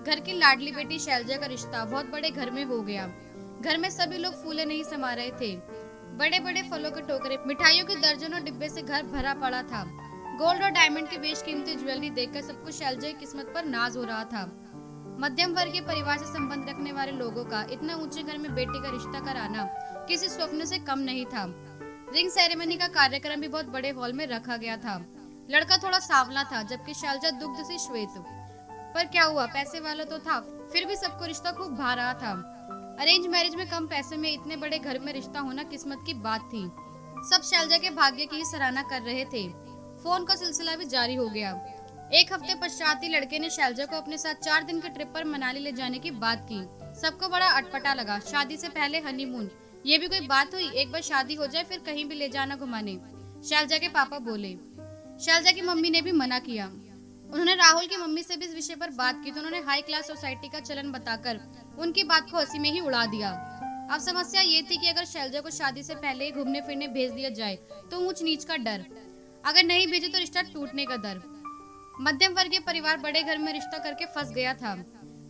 घर की लाडली बेटी शैलजा का रिश्ता बहुत बड़े घर में हो गया। घर में सभी लोग फूले नहीं समा रहे थे। बड़े बड़े फलों के टोकरे, मिठाइयों के दर्जनों डिब्बे से घर भरा पड़ा था। गोल्ड और डायमंड की बेशकीमती ज्वेलरी देखकर सबको शैलजा की किस्मत पर नाज हो रहा था। मध्यम वर्गीय परिवार से संबंध रखने वाले लोगों का इतना ऊंचे घर में बेटी का रिश्ता कराना किसी स्वप्न से कम नहीं था। रिंग सेरेमनी का कार्यक्रम भी बहुत बड़े हॉल में रखा गया था। लड़का थोड़ा सांवला था, जबकि शैलजा दुग्ध से श्वेत। पर क्या हुआ, पैसे वाला तो था, फिर भी सबको रिश्ता खूब भा रहा था। अरेंज मैरिज में कम पैसे में इतने बड़े घर में रिश्ता होना किस्मत की बात थी। सब शैलजा के भाग्य की सराहना कर रहे थे। फोन का सिलसिला भी जारी हो गया। एक हफ्ते पश्चात ही लड़के ने शैलजा को अपने साथ 4 दिन के ट्रिप पर मनाली ले जाने की बात की। सबको बड़ा अटपटा लगा। शादी से पहले हनीमून, ये भी कोई बात हुई? एक बार शादी हो जाए फिर कहीं भी ले जाना घुमाने, शैलजा के पापा बोले। शैलजा की मम्मी ने भी मना किया। उन्होंने राहुल की मम्मी से भी इस विषय पर बात की तो उन्होंने हाई क्लास सोसाइटी का चलन बताकर उनकी बात को हंसी में ही उड़ा दिया। अब समस्या ये थी कि अगर शैलजा को शादी से पहले ही घूमने फिरने भेज दिया जाए तो ऊंच नीच का डर, अगर नहीं भेजे तो रिश्ता टूटने का डर। मध्यम वर्गीय परिवार बड़े घर में रिश्ता करके फंस गया था।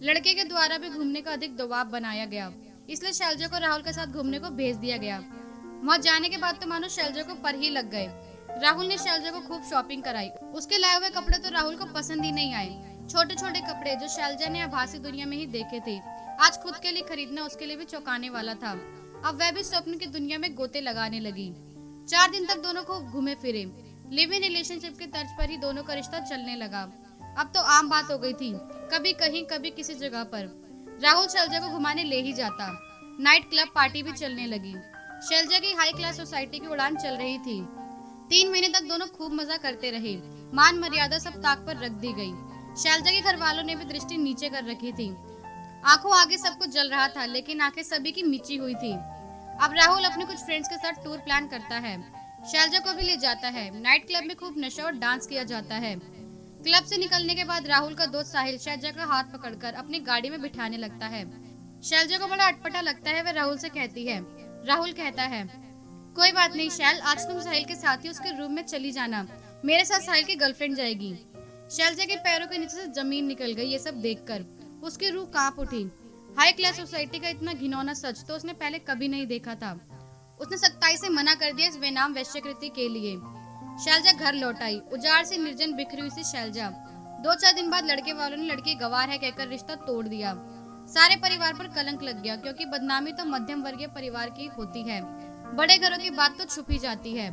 लड़के के द्वारा भी घूमने का अधिक दबाव बनाया गया, इसलिए शैलजा को राहुल के साथ घूमने को भेज दिया गया। वहां जाने के बाद तो मानो शैलजा को पर ही लग गए। राहुल ने शैलजा को खूब शॉपिंग कराई। उसके लाए हुए कपड़े तो राहुल को पसंद ही नहीं आए। छोटे छोटे कपड़े जो शैलजा ने आभासी दुनिया में ही देखे थे, आज खुद के लिए खरीदना उसके लिए भी चौंकाने वाला था। अब वह भी स्वप्न की दुनिया में गोते लगाने लगी। 4 दिन तक दोनों खूब घूमे फिरे। लिव इन रिलेशनशिप के तर्ज पर ही दोनों का रिश्ता चलने लगा। अब तो आम बात हो गई थी, कभी कहीं कभी किसी जगह पर राहुल शैलजा को घुमाने ले ही जाता। नाइट क्लब पार्टी भी चलने लगी। शैलजा की हाई क्लास सोसाइटी की उड़ान चल रही थी। 3 महीने तक दोनों खूब मजा करते रहे। मान मर्यादा सब ताक पर रख दी गई। शैलजा के घर वालों ने भी दृष्टि नीचे कर रखी थी। आंखों आगे सब कुछ जल रहा था, लेकिन आंखें सभी की मिची हुई थी। अब राहुल अपने कुछ फ्रेंड्स के साथ टूर प्लान करता है। शैलजा को भी ले जाता है। नाइट क्लब में खूब नशा और डांस किया जाता है। क्लब से निकलने के बाद राहुल का दोस्त साहिल शैलजा का हाथ पकड़कर अपनी गाड़ी में बिठाने लगता है। शैलजा को बड़ा अटपटा लगता है। वह राहुल से कहती है। राहुल कहता है, कोई बात नहीं शैल, आज तुम साहिल के साथ ही उसके रूम में चली जाना, मेरे साथ साहिल की गर्लफ्रेंड जाएगी। शैलजा के पैरों के नीचे से जमीन निकल गई। ये सब देखकर उसकी रूह कांप उठी। हाई क्लास सोसाइटी का इतना घिनौना सच तो उसने पहले कभी नहीं देखा था। उसने सख्ताई से मना कर दिया इस बेनाम वैश्यकृति के लिए। शैलजा घर लौट आई। उजाड़ से निर्जन बिखरी हुई सी शैलजा। 2-4 दिन बाद लड़के वालों ने लड़की गवार है कहकर रिश्ता तोड़ दिया। सारे परिवार पर कलंक लग गया, क्योंकि बदनामी तो मध्यम वर्गीय परिवार की होती है। बड़े घरों की बात तो छुपी जाती है।